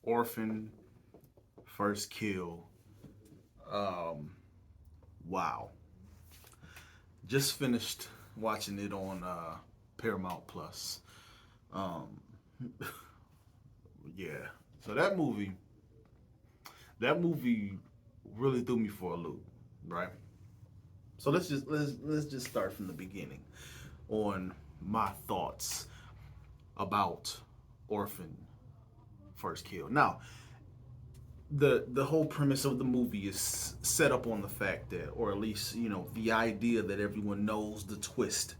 Orphan First Kill. Um, wow. Just finished watching it on Paramount Plus. Um, yeah. So that movie really threw me for a loop, right? So let's just start from the beginning on my thoughts about Orphan First Kill. Now, the whole premise of the movie is set up on the fact that, or at least the idea that everyone knows the twist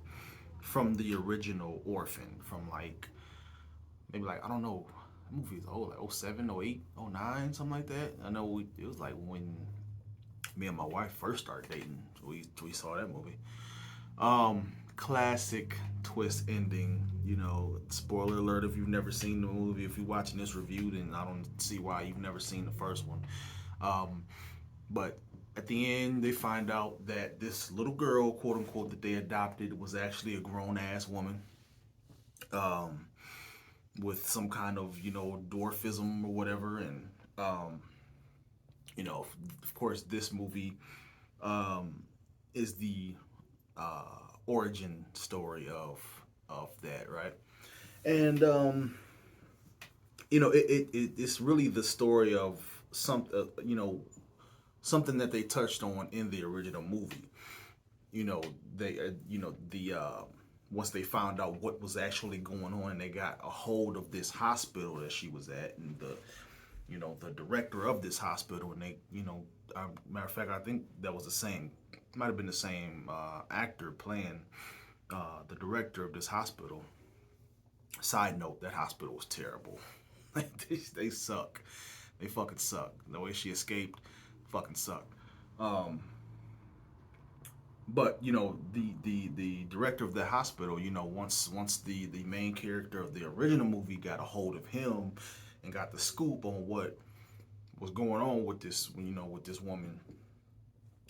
from the original Orphan, from like maybe like I don't know, the movie is old, like '07, '08, '09, something like that. I know it was like when me and my wife first started dating. We saw that movie. Classic twist ending. Spoiler alert if you've never seen the movie. If you're watching this review, then I don't see why you've never seen the first one. Um, but at the end, they find out that this little girl, quote unquote, that they adopted was actually a grown ass woman. Um, with some kind of dwarfism or whatever, and um, of course, this movie um, is the uh, origin story of that, right? And it's really the story of something that they touched on in the original movie. They the once they found out what was actually going on, and they got a hold of this hospital that she was at, and the director of this hospital, and they matter of fact, I think that was the same, might have been the same actor playing the director of this hospital. Side note, that hospital was terrible. They suck. They fucking suck. The way she escaped fucking sucked. Um, but the director of the hospital, once the main character of the original movie got a hold of him and got the scoop on what was going on with this woman,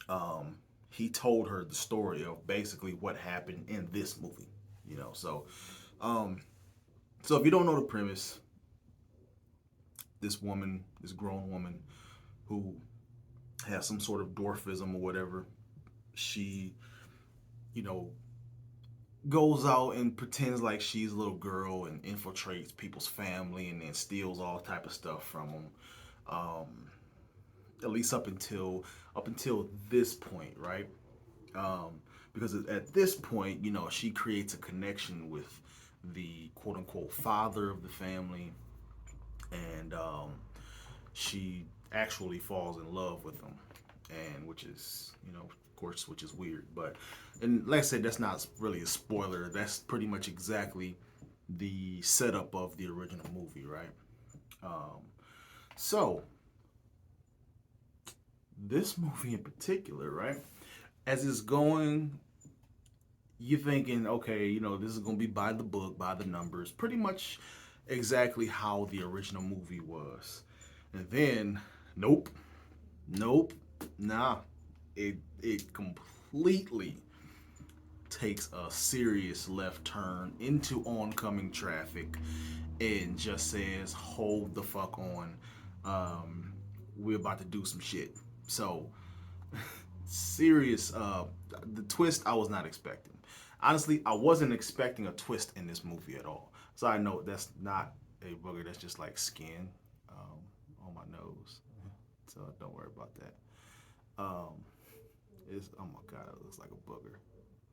um, he told her the story of basically what happened in this movie. So um, so if you don't know the premise, this grown woman who has some sort of dwarfism or whatever, she you know goes out and pretends like she's a little girl and infiltrates people's family and then steals all type of stuff from them. Um, at least up until this point, right? Um, because at this point, she creates a connection with the quote unquote father of the family, and she actually falls in love with him, and which is of course, which is weird, but and like I said, that's not really a spoiler. That's pretty much exactly the setup of the original movie, right? Um, so this movie in particular, right? As it's going, you're thinking, okay, this is gonna be by the book, by the numbers, pretty much exactly how the original movie was. And then, nope, nope, nah. It completely takes a serious left turn into oncoming traffic and just says, hold the fuck on. We're about to do some shit. So serious the twist I was not expecting. Honestly, I wasn't expecting a twist in this movie at all. So I know that's not a booger, that's just like skin on my nose. So don't worry about that. Um, oh my god, it looks like a booger.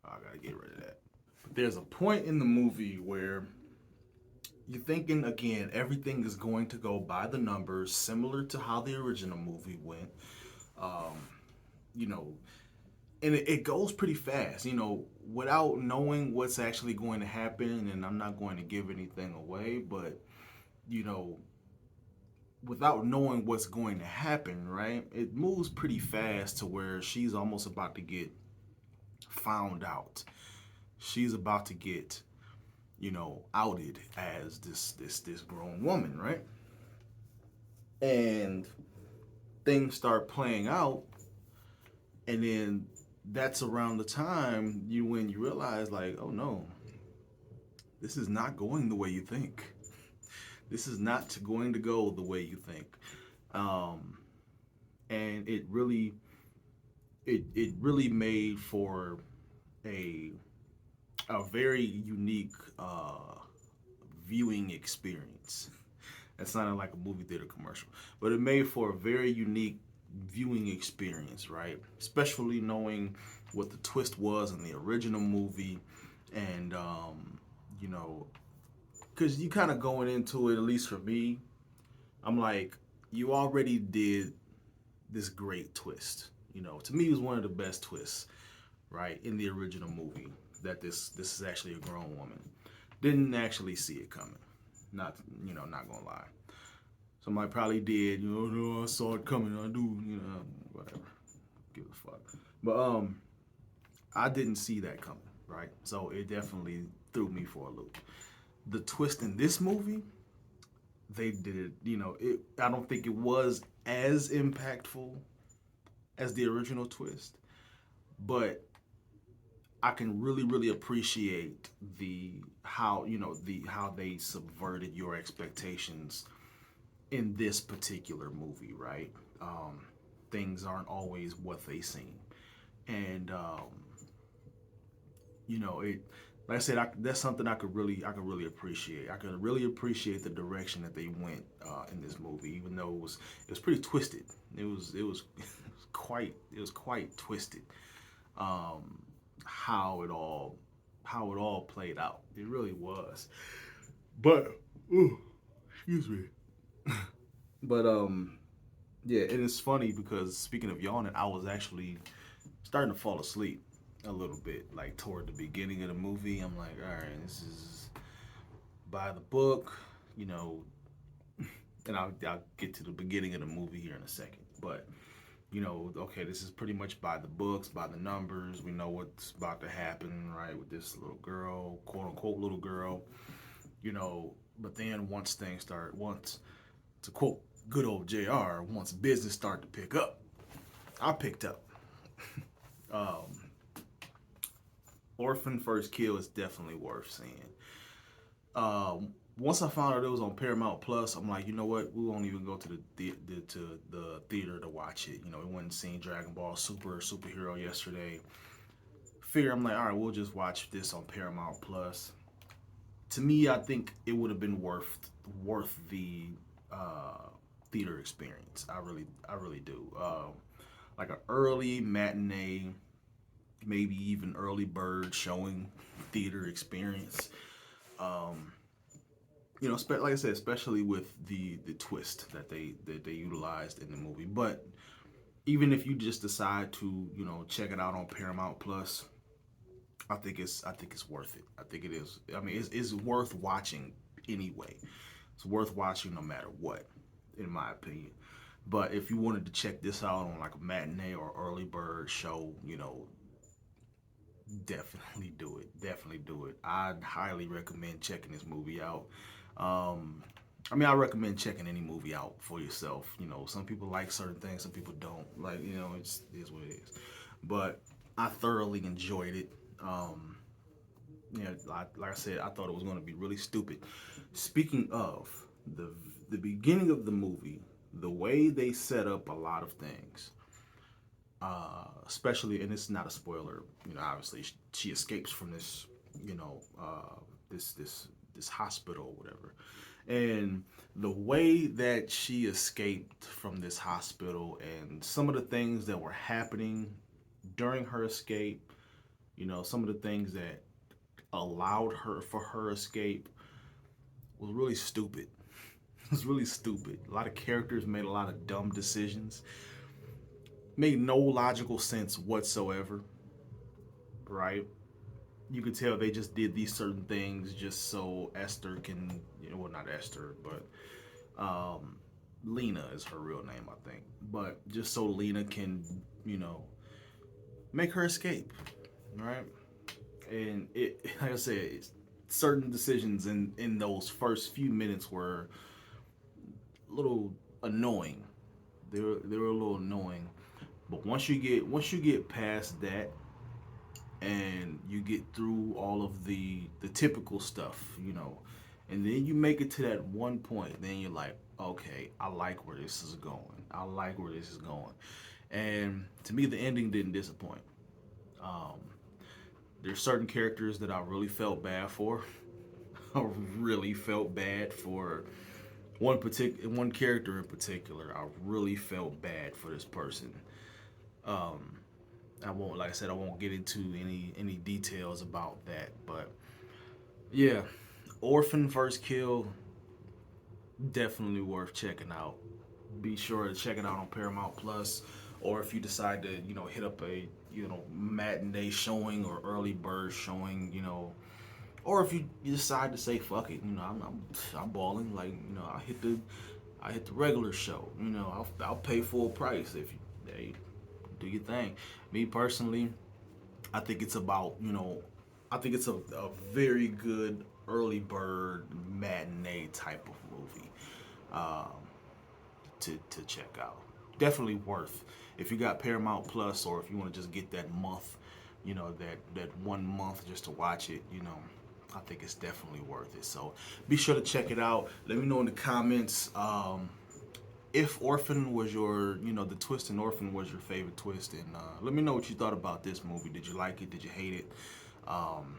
I gotta get rid of that. But there's a point in the movie where you're thinking again, everything is going to go by the numbers, similar to how the original movie went. Um, you know, and it goes pretty fast, without knowing what's actually going to happen. And I'm not going to give anything away, but you know, without knowing what's going to happen, right? It moves pretty fast to where she's almost about to get found out. She's about to get, outed as this grown woman, right? And things start playing out, and then that's around the time when you realize, like, oh no, this is not going the way you think. This is not going to go the way you think. Um, and it really made for a a very unique viewing experience. That sounded like a movie theater commercial, but it made for a very unique viewing experience, right? Especially knowing what the twist was in the original movie, and you know, because you kind of going into it, at least for me, I'm like, you already did this great twist. You know, to me, it was one of the best twists, right, in the original movie. That this is actually a grown woman. Didn't actually see it coming. Not not gonna lie. Somebody probably did. You know, no, I saw it coming. I do. You know, whatever. Give a fuck. But I didn't see that coming. Right. So it definitely threw me for a loop. The twist in this movie, they did it. You know, it. I don't think it was as impactful as the original twist, but I can really appreciate the how the how they subverted your expectations in this particular movie, right? Things aren't always what they seem, and it. Like I said, that's something I could really appreciate. I could really appreciate the direction that they went in this movie, even though it was pretty twisted. It was quite twisted. Um, how it all how it all played out. It really was. But ooh, excuse me. But yeah, and it's funny because speaking of yawning, I was actually starting to fall asleep a little bit, like toward the beginning of the movie. I'm like, all right, this is by the book, you know, and I'll get to the beginning of the movie here in a second. But okay, this is pretty much by the books, by the numbers. We know what's about to happen, right, with this little girl, quote unquote little girl, But then once to quote good old JR, once business started to pick up, I picked up. Um, Orphan First Kill is definitely worth seeing. Once I found out it was on Paramount Plus, I'm like, you know what? We won't even go to the theater to watch it. We went and seen Dragon Ball Superhero yesterday. Figure I'm like, all right, we'll just watch this on Paramount Plus. To me, I think it would have been worth the theater experience. I really do. Like an early matinee, maybe even early bird showing theater experience. Um, like I said, especially with the twist that they utilized in the movie. But even if you just decide to check it out on Paramount Plus, I think it's worth it. I think it is. I mean, it's worth watching anyway. It's worth watching no matter what, in my opinion. But if you wanted to check this out on like a matinee or early bird show, definitely do it. Definitely do it. I'd highly recommend checking this movie out. Um, I mean, I recommend checking any movie out for yourself. Some people like certain things, some people don't. Like, it is what it is. But I thoroughly enjoyed it. Like I said, I thought it was going to be really stupid. Speaking of the beginning of the movie, the way they set up a lot of things, especially, and it's not a spoiler. Obviously, she escapes from this, this hospital or whatever, and the way that she escaped from this hospital and some of the things that were happening during her escape, some of the things that allowed her for her escape was really stupid. It was really stupid. A lot of characters made a lot of dumb decisions. Made no logical sense whatsoever, right? You could tell they just did these certain things just so Esther can, well, not Esther, but Lena is her real name, I think. But just so Lena can, you know, make her escape, right? And it, like I said, certain decisions in those first few minutes were a little annoying. They were a little annoying. But once you get past that and you get through all of the typical stuff, And then you make it to that one point, then you're like, okay, I like where this is going. I like where this is going. And to me, the ending didn't disappoint. Um, there's certain characters that I really felt bad for. I really felt bad for one character in particular. I really felt bad for this person. Um, I won't, like I said, I won't get into any details about that, but yeah, Orphan First Kill, definitely worth checking out. Be sure to check it out on Paramount Plus, or if you decide to, hit up a, matinee showing or early bird showing, or if you decide to say fuck it, I'm balling, like, I hit the regular show, I'll pay full price if you, hey, do your thing. Me personally, I think it's about, I think it's a very good early bird matinee type of movie. Um, to check out. Definitely worth. If you got Paramount Plus, or if you want to just get that month, that 1 month just to watch it, I think it's definitely worth it. So be sure to check it out. Let me know in the comments if Orphan was your, the twist in Orphan was your favorite twist, and let me know what you thought about this movie. Did you like it? Did you hate it? Um,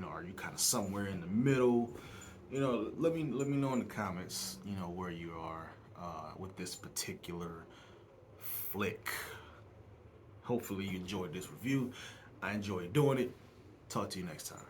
are you kind of somewhere in the middle? Let me know in the comments, where you are with this particular flick. Hopefully you enjoyed this review. I enjoyed doing it. Talk to you next time.